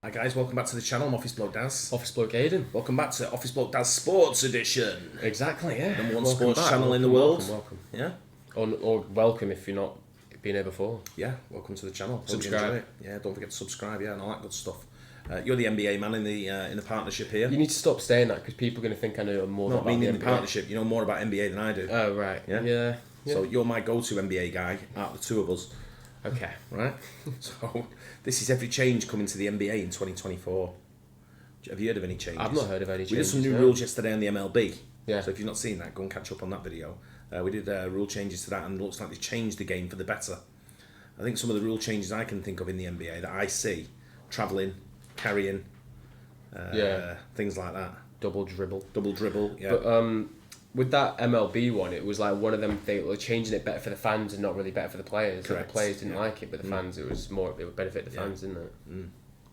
Hi guys, welcome back to the channel. I'm Office Bloke Daz. Office Bloke Aidan. Welcome back to Office Bloke Daz Sports Edition. Exactly, yeah. Number one sports channel in the world. Welcome. Yeah? Or welcome if you're not been here before. Yeah, welcome to the channel. Hope Subscribe. you enjoy it. Yeah, don't forget to subscribe, yeah, and all that good stuff. You're the NBA man in the partnership here. You need to stop saying that because people are going to think I know more Not about being the in the NBA. partnership, you know more about NBA than I do. Oh, right. Yeah? Yeah. So you're my go-to NBA guy out of the two of us. Okay. Right? So this is every change coming to the NBA in 2024. Have you heard of any changes? I've not heard of any changes. We did some new rules yesterday on the MLB. Yeah. So if you've not seen that, go and catch up on that video. We did rule changes to that, and it looks like they changed the game for the better. I think some of the rule changes I can think of in the NBA that I see, travelling, carrying, things like that. Double dribble. Double dribble, yeah. But with that MLB one, it was like one of them things, like changing it better for the fans and not really better for the players. Correct. The players didn't like it, but the fans, it would benefit the fans, didn't it?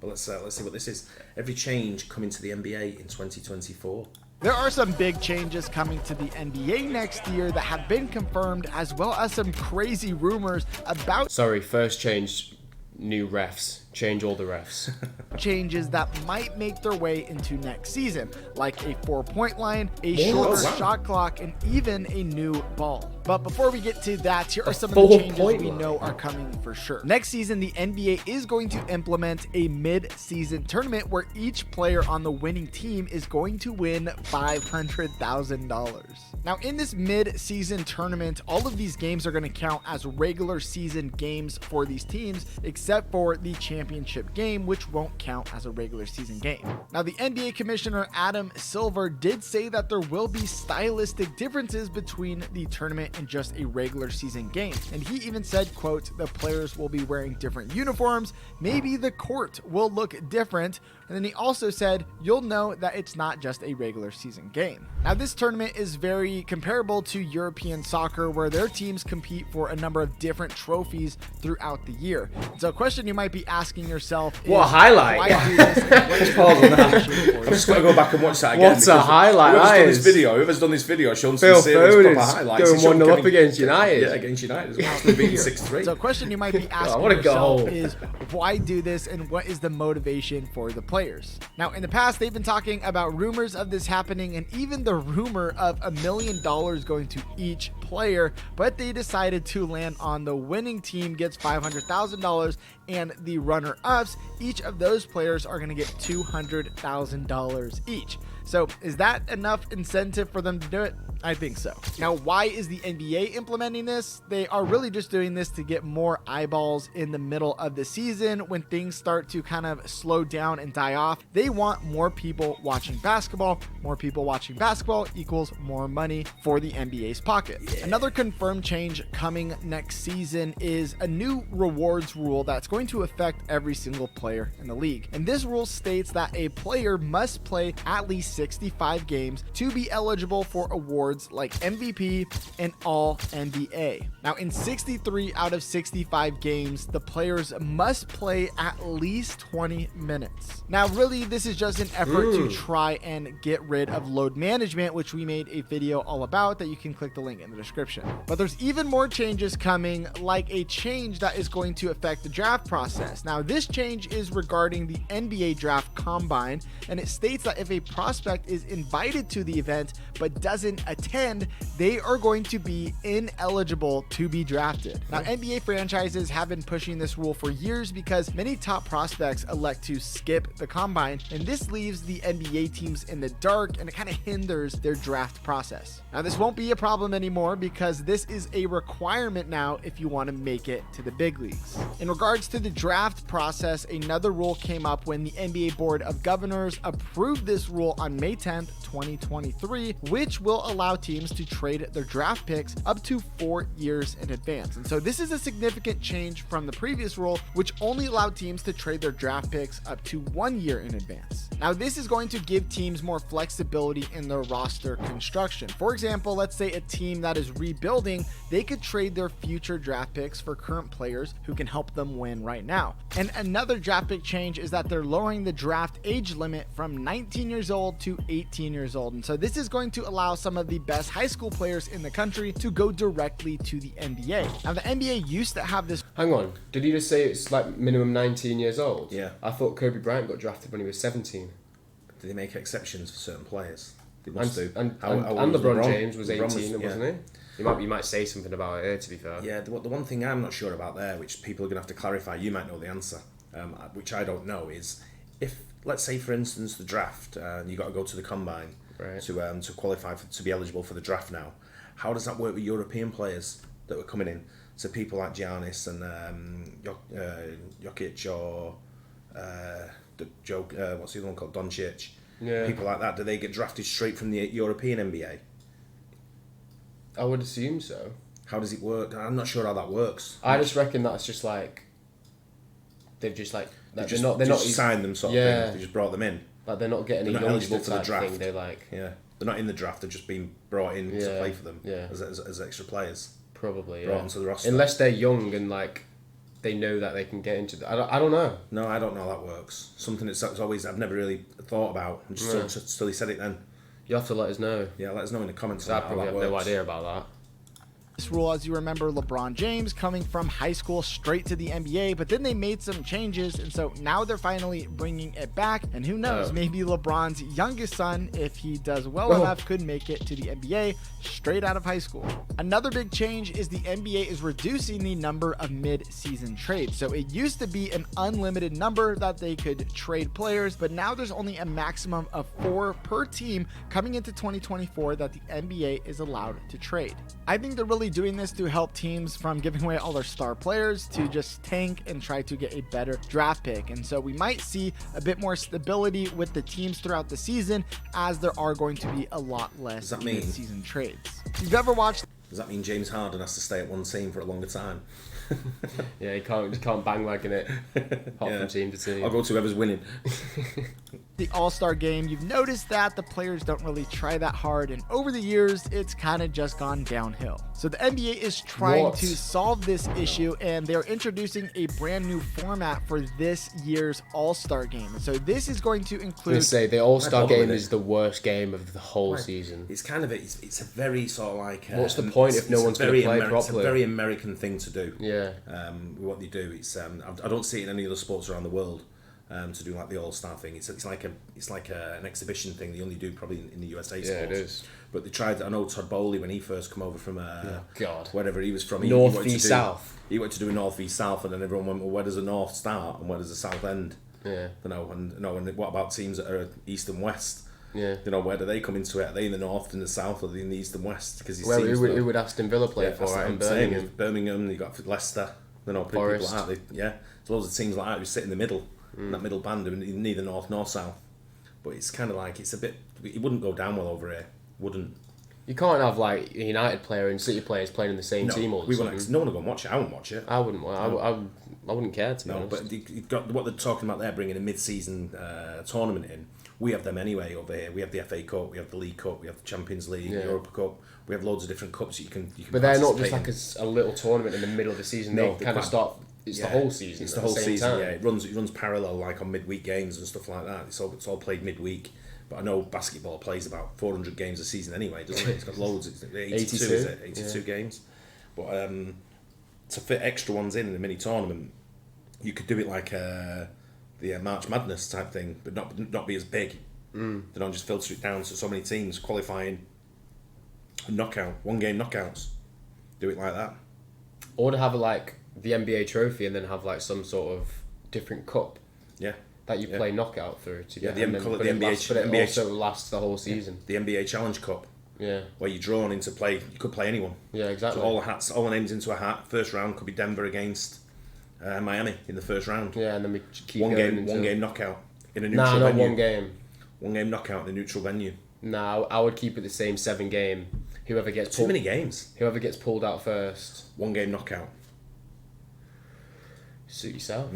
But let's see what this is. Every change coming to the NBA in 2024. There are some big changes coming to the NBA next year that have been confirmed, as well as some crazy rumors about Sorry, first change, new refs. Change all the refs. changes that might make their way into next season, like a 4-point line, a shorter shot clock, and even a new ball. But before we get to that, here are some of the changes we know are coming for sure. Next season, the NBA is going to implement a mid-season tournament where each player on the winning team is going to win $500,000. Now, in this mid-season tournament, all of these games are going to count as regular season games for these teams, except for the championship game, which won't count as a regular season game. Now, the NBA Commissioner Adam Silver did say that there will be stylistic differences between the tournament and just a regular season game. And he even said, quote, the players will be wearing different uniforms, maybe the court will look different. And then he also said, you'll know that it's not just a regular season game. Now, this tournament is very comparable to European soccer, where their teams compete for a number of different trophies throughout the year. So a question you might be asking yourself is, what a highlight! Why do this? Pause on that. I'm just going to go back and watch that again. What a highlight Whoever's done this video shown some Phil serious proper Foden's highlights. going 1-0 up against United. Yeah, against United as well. They're beating 6-3. So a question you might be asking what a yourself goal. is, why do this and what is the motivation for the players? Now, in the past, they've been talking about rumors of this happening and even the rumor of $1 million going to each player, but they decided to land on the winning team gets $500,000 and the runner-ups, each of those players are going to get $200,000 each. So is that enough incentive for them to do it? I think so. Now, why is the NBA implementing this? They are really just doing this to get more eyeballs in the middle of the season when things start to kind of slow down and die off. They want more people watching basketball. More people watching basketball equals more money for the NBA's pocket. Yeah. Another confirmed change coming next season is a new rewards rule that's going to affect every single player in the league. And this rule states that a player must play at least 65 games to be eligible for awards like MVP and All NBA. Now, in 63 out of 65 games, the players must play at least 20 minutes. Now, really, this is just an effort to try and get rid of load management, which we made a video all about that you can click the link in the description. But there's even more changes coming, like a change that is going to affect the draft process. Now, this change is regarding the NBA draft combine, and it states that if a prospect is invited to the event but doesn't attend, they are going to be ineligible to be drafted. Now, NBA franchises have been pushing this rule for years because many top prospects elect to skip the combine, and this leaves the NBA teams in the dark and it kind of hinders their draft process. Now, this won't be a problem anymore because this is a requirement now if you want to make it to the big leagues. In regards to the draft process, another rule came up when the NBA Board of Governors approved this rule on May 10th, 2023, which will allow teams to trade their draft picks up to 4 years in advance. And so this is a significant change from the previous rule, which only allowed teams to trade their draft picks up to 1 year in advance. Now, this is going to give teams more flexibility in their roster construction. For example, let's say a team that is rebuilding, they could trade their future draft picks for current players who can help them win right now. And another draft pick change is that they're lowering the draft age limit from 19 years old to 18 years old. And so this is going to allow some of the the best high school players in the country to go directly to the NBA. Now, the NBA used to have this. Hang on, did you just say it's like minimum 19 years old? Yeah. I thought Kobe Bryant got drafted when he was 17. Did they make exceptions for certain players? They must do. And How was LeBron James was LeBron 18, wasn't he? You might say something about it here, to be fair. Yeah, the one thing I'm not sure about there, which people are going to have to clarify, you might know the answer, which I don't know, is if, let's say, for instance, the draft, you got to go to the combine Right. to qualify to be eligible for the draft now. How does that work with European players that were coming in? So people like Giannis and Jokic or what's the other one called? Doncic. Yeah. People like that, do they get drafted straight from the European NBA? I would assume so. How does it work? I'm not sure how that works. I just reckon that's just like they've just like They they're just, not signed them sort of Yeah. thing. They just brought them in. like they're not getting They're any not eligible eligible for the type draft. thing. They're like Yeah, they're not in the draft. They're just being brought in to Yeah, play for them. yeah. as extra players. probably Brought yeah. onto the roster. Unless they're young and like they know that they can get into. I don't know. No, I don't know how that works. Something that's always I've never really thought about. And just No. till he said it then. You have to let us know. Yeah, let us know in the comments. 'Cause I on how probably that have no works. idea about that. This rule, as you remember, LeBron James coming from high school straight to the NBA, but then they made some changes, and so now they're finally bringing it back. And who knows, Oh. maybe LeBron's youngest son, if he does well Oh. enough, could make it to the NBA straight out of high school. Another big change is the NBA is reducing the number of mid-season trades. So it used to be an unlimited number that they could trade players, but now there's only a maximum of 4 per team coming into 2024 that the NBA is allowed to trade. I think they're really doing this to help teams from giving away all their star players to just tank and try to get a better draft pick. And so we might see a bit more stability with the teams throughout the season, as there are going to be a lot less Does that mean- mid-season trades. If you've ever watched Does that mean James Harden has to stay at one team for a longer time? Yeah, you can't bandwagon it hop Yeah. from team to team. I'll go to whoever's winning. the All-Star game, you've noticed that the players don't really try that hard, and over the years it's kind of just gone downhill. So the NBA is trying What? to solve this issue, and they're introducing a brand new format for this year's All-Star game. And so this is going to I'm gonna include say the All-Star bother game with is it. the worst game of the whole season. It's kind of it's a very sort of like. What's the point if no it's a one's gonna very play It's a properly? very American thing to do. Yeah. What they do, it's I don't see it in any other sports around the world. To do like the All-Star thing, it's like an exhibition thing. They only do probably in the USA sports. Yeah, it is. But they tried. I know Todd Bowley when he first come over from God. whatever he was from. North wanted to v do- South. He wanted to do a North v South, and then everyone went, well, where does the North start and where does the South end? Yeah. And what about teams that are East and West? Yeah. Where do they come into it? Are they in the North, in the South, or are they in the East and West? Because Well, who would Aston Villa play for? that's Right, what in I'm saying. Birmingham. Birmingham, you got Leicester, people Forest. like that. Yeah, there's loads of teams like that who sit in the middle, in that middle band, and neither North nor South. But it's kind of like it's a bit. It wouldn't go down well over here. Wouldn't. You can't have like a United player and City players playing in the same team all the time. No one will go and watch it. I won't watch it. I wouldn't. I wouldn't care to be No, honest. but you've got what they're talking about there, bringing a mid-season tournament in. We have them anyway over here. We have the FA Cup, we have the League Cup, we have the Champions League, Yeah. Europa Cup. We have loads of different cups that you can. But they're not just participate like a little tournament in the middle of the season. No, They they're kind of quite- start. It's Yeah, the whole season. It's at the whole same season. time. Yeah, it runs parallel like on midweek games and stuff like that. It's all played midweek. But I know basketball plays about 400 games a season anyway, doesn't it? It's got loads. It's 82, is it? 82 games. But to fit extra ones in a mini tournament, you could do it like the March Madness type thing, but not be as big. They don't just filter it down to so many teams qualifying a knockout, 1 game knockouts. Do it like that. Or to have like the NBA trophy and then have like some sort of different cup Yeah. that you play knockout through to Yeah, get. And then, call it but the it NBA lasts, but it NBA also lasts the whole season. The NBA Challenge Cup, Yeah. where you're drawn into play. You could play anyone. Yeah, exactly. So all the names into a hat. First round could be Denver against Miami in the first round. Yeah, and then we keep One going game, until... one game knockout in a neutral Nah, not venue. one game. 1 game knockout in a neutral venue. Nah, I would keep it the same 7 game. Whoever gets Too many games. Whoever gets pulled out first. 1 game knockout. Suit yourself.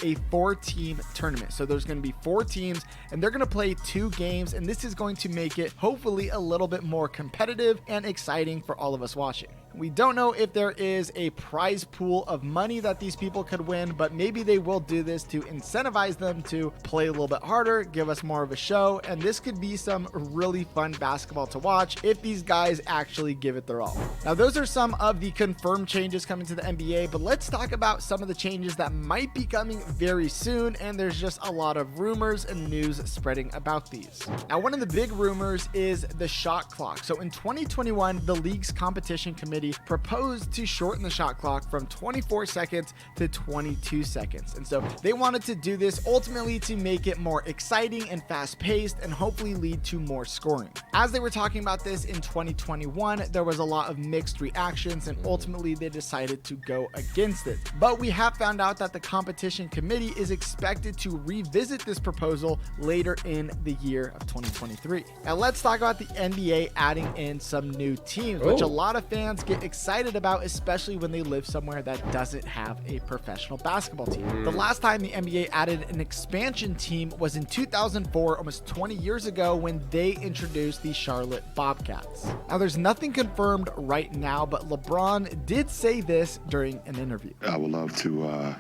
a 4-team tournament. So there's going to be 4 teams and they're going to play 2 games, and this is going to make it hopefully a little bit more competitive and exciting for all of us watching. We don't know if there is a prize pool of money that these people could win, but maybe they will do this to incentivize them to play a little bit harder, give us more of a show, and this could be some really fun basketball to watch if these guys actually give it their all. Now, those are some of the confirmed changes coming to the NBA, but let's talk about some of the changes that might be coming very soon, and there's just a lot of rumors and news spreading about these. Now, one of the big rumors is the shot clock. So in 2021, the league's competition committee proposed to shorten the shot clock from 24 seconds to 22 seconds. And so they wanted to do this ultimately to make it more exciting and fast-paced and hopefully lead to more scoring. As they were talking about this in 2021, there was a lot of mixed reactions and ultimately they decided to go against it. But we have found out that the competition committee is expected to revisit this proposal later in the year of 2023. Now let's talk about the NBA adding in some new teams, which a lot of fans get excited about, especially when they live somewhere that doesn't have a professional basketball team. The last time the NBA added an expansion team was in 2004, almost 20 years ago, when they introduced the Charlotte Bobcats. Now there's nothing confirmed right now, but LeBron did say this during an interview. I would love to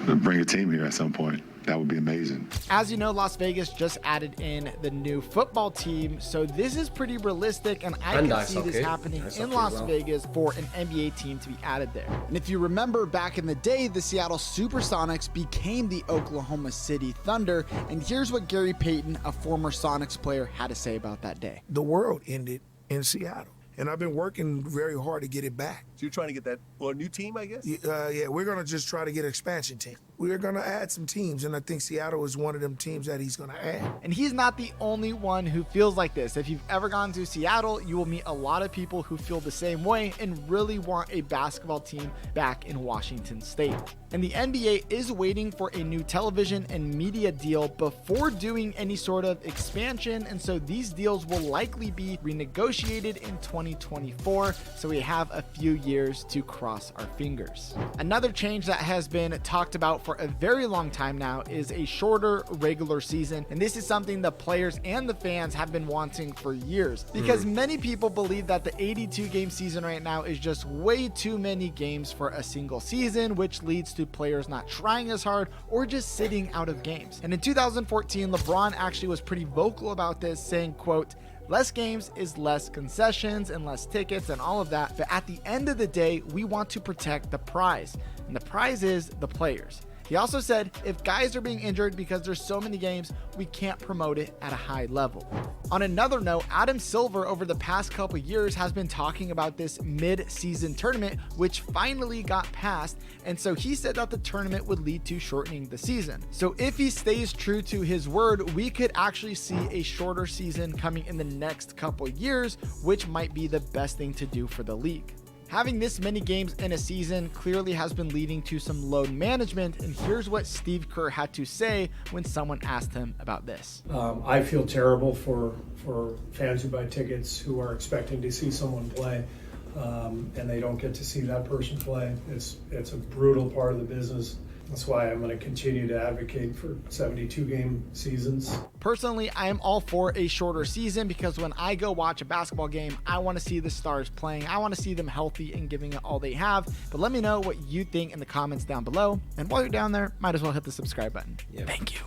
bring a team here at some point. That would be amazing. As you know, Las Vegas just added in the new football team, so this is pretty realistic, and I can see this happening in Las Vegas for an NBA team to be added there. And if you remember back in the day, the Seattle Supersonics became the Oklahoma City Thunder, and here's what Gary Payton, a former Sonics player, had to say about that day. The world ended in Seattle, and I've been working very hard to get it back. So you're trying to get that, well, a new team, I guess? Yeah, we're going to just try to get an expansion team. We're going to add some teams, and I think Seattle is one of them teams that he's going to add. And he's not the only one who feels like this. If you've ever gone to Seattle, you will meet a lot of people who feel the same way and really want a basketball team back in Washington State. And the NBA is waiting for a new television and media deal before doing any sort of expansion, and so these deals will likely be renegotiated in 2024, so we have a few years to cross our fingers. Another change that has been talked about for a very long time now is a shorter regular season, and this is something the players and the fans have been wanting for years, because many people believe that the 82 game season right now is just way too many games for a single season, which leads to players not trying as hard or just sitting out of games. And in 2014, LeBron actually was pretty vocal about this, saying, quote, "Less games is less concessions and less tickets and all of that, but at the end of the day, we want to protect the prize, and the prize is the players." He also said, if guys are being injured because there's so many games, we can't promote it at a high level. On another note, Adam Silver over the past couple years has been talking about this mid-season tournament, which finally got passed, and so he said that the tournament would lead to shortening the season. So if he stays true to his word, we could actually see a shorter season coming in the next couple years, which might be the best thing to do for the league. Having this many games in a season clearly has been leading to some load management, and here's what Steve Kerr had to say when someone asked him about this. I feel terrible for fans who buy tickets who are expecting to see someone play, and they don't get to see that person play. It's a brutal part of the business. That's why I'm going to continue to advocate for 72 game seasons. Personally, I am all for a shorter season because when I go watch a basketball game, I want to see the stars playing. I want to see them healthy and giving it all they have. But let me know what you think in the comments down below. And while you're down there, might as well hit the subscribe button. Thank you.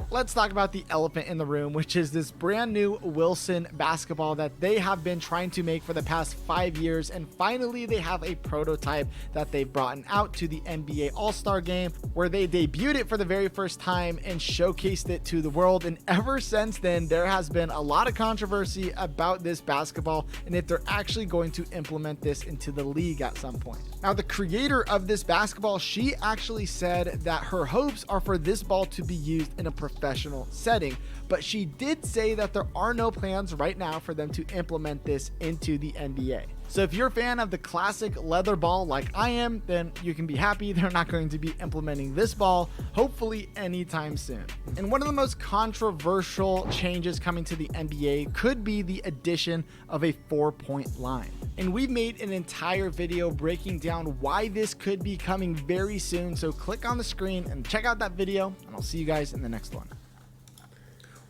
Let's talk about the elephant in the room, which is this brand new Wilson basketball that they have been trying to make for the past 5 years, and finally they have a prototype that they've brought out to the NBA All-Star Game, where they debuted it for the very first time and showcased it to the world. And ever since then, there has been a lot of controversy about this basketball and if they're actually going to implement this into the league at some point. Now, the creator of this basketball, she actually said that her hopes are for this ball to be used in a professional setting, but she did say that there are no plans right now for them to implement this into the NBA. So if you're a fan of the classic leather ball like I am, then you can be happy they're not going to be implementing this ball, hopefully anytime soon. And one of the most controversial changes coming to the NBA could be the addition of a 4-point line. And we've made an entire video breaking down why this could be coming very soon. So click on the screen and check out that video, and I'll see you guys in the next one.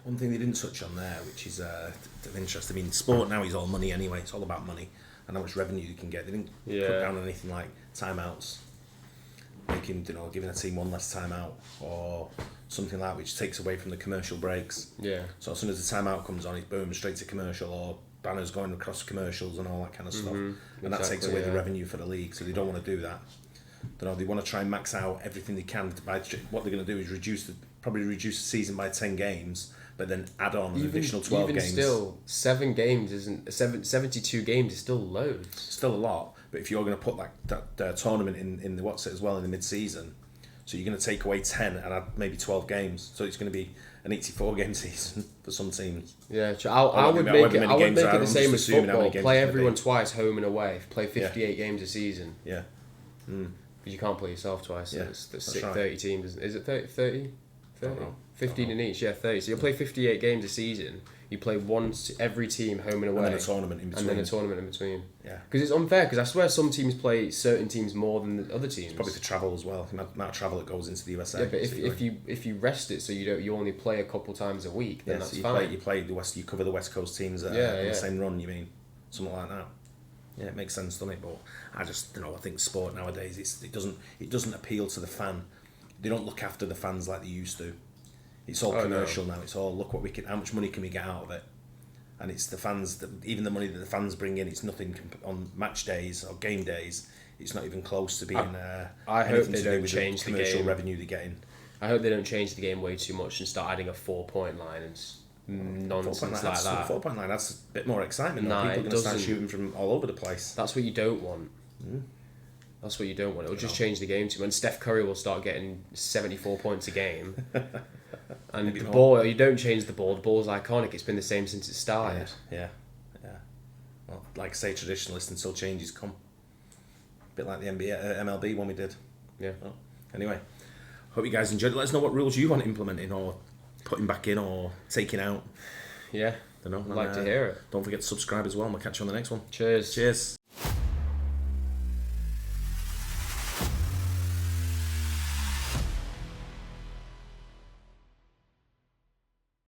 One thing they didn't touch on there, which is of interest, I mean, sport now is all money anyway, it's all about money. and how much revenue you can get. They didn't Yeah. put down anything like timeouts, making giving a team one less timeout or something like that, which takes away from the commercial breaks. Yeah. So as soon as the timeout comes on, it's boom, straight to commercial, or banners going across commercials and all that kind of stuff, and that takes Exactly, away the yeah. revenue for the league. So they don't want to do that. They want to try and max out everything they can. What they're going to do is probably reduce the season by 10 games, but then add on an additional 12 even games. Still, 7 games isn't 72 games is still loads. Still a lot, but if you're going to put that tournament in the what's it as well in the mid-season, so you're going to take away 10 and add maybe 12 games, so it's going to be an 84 game season for some teams. Yeah, I would make it. I would make it the same as football. Play everyone twice, home and away. Play 58 games a season. Yeah. But you can't play yourself twice. So Yeah, it's that's right. 30 teams. Is it 30? 30? Don't know. 15 in each. Yeah, 30. So you'll play 58 games a season. You play every team home and away. And then a tournament in between. And then a tournament in between. Yeah. Because it's unfair. Because I swear some teams play certain teams more than the other teams. Probably for travel as well. The amount of travel that goes into the USA. Yeah, but if you rest it so you only play a couple times a week, then Yeah, that's so you fine. play the West. You cover the West Coast teams on the same run. You mean something like that? Yeah, it makes sense, doesn't it? But I just, I think sport nowadays it doesn't appeal to the fan. They don't look after the fans like they used to. It's all commercial now. It's all look how much money can we get out of it, and it's the fans that even the money that the fans bring in. It's nothing on match days or game days. It's not even close to being. I hope anything they to do don't with change the commercial game. revenue they get in. I hope they don't change the game way too much and start adding a 4-point line and nonsense like that. 4-point line. That's a bit more excitement. Nah, People are it going to start doesn't. shooting from all over the place. That's what you don't want. That's what you don't want. It'll just change the game too much. And Steph Curry will start getting 74 points a game. And Maybe the more. ball, you don't change the ball. The ball's iconic. It's been the same since it started. Yeah. Well, like I say, traditionalist until changes come. A bit like the NBA, MLB one we did. Yeah. Well, anyway, hope you guys enjoyed it. Let us know what rules you want implementing or putting back in or taking out. Yeah. Don't know. I'd like to hear it. Don't forget to subscribe as well, and we'll catch you on the next one. Cheers. Cheers.